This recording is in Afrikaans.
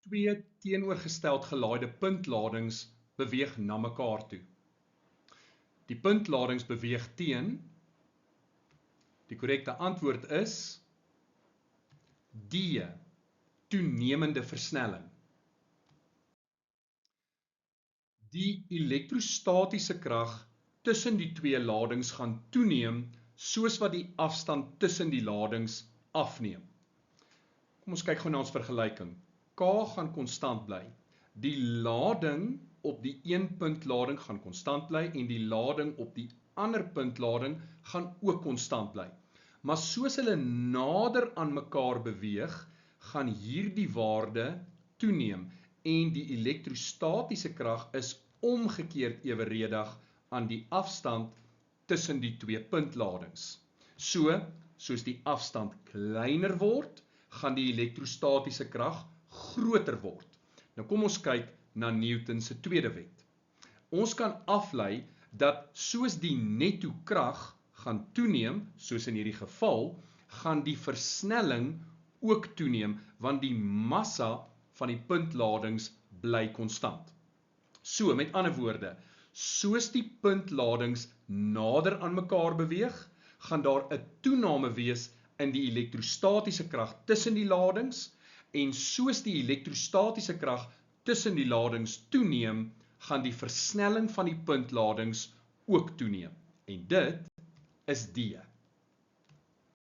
twee teenoorgesteld gelaaide puntladings beweeg na mekaar toe. Die puntladings beweeg teen. Die korrekte antwoord is D, toenemende versnelling. Die elektrostatiese krag tussen die twee ladings gaan toeneem soos wat die afstand tussen die ladings afneem. Kom ons kyk gou na ons vergelyking. K gaan konstant bly. Die lading op die een puntlading gaan konstant bly en die lading op die ander puntlading gaan ook konstant bly. Maar soos hulle nader aan mekaar beweeg, gaan hierdie waarde toeneem en die elektrostatiese krag is omgekeerd eweredig aan die afstand tussen die twee puntladings. Soos die afstand kleiner word, gaan die elektrostatiese krag groter word. Nou kom ons kyk na Newton se tweede wet. Ons kan aflei dat soos die netto krag gaan toeneem, soos in hierdie geval, gaan die versnelling ook toeneem, want die massa van die puntladings bly konstant. So, met ander woorde, soos die puntladings nader aan mekaar beweeg, gaan daar 'n toename wees in die elektrostatiese krag tussen die ladings, en soos die elektrostatiese krag tussen die ladings toeneem, gaan die versnelling van die puntladings ook toeneem. En dit is D.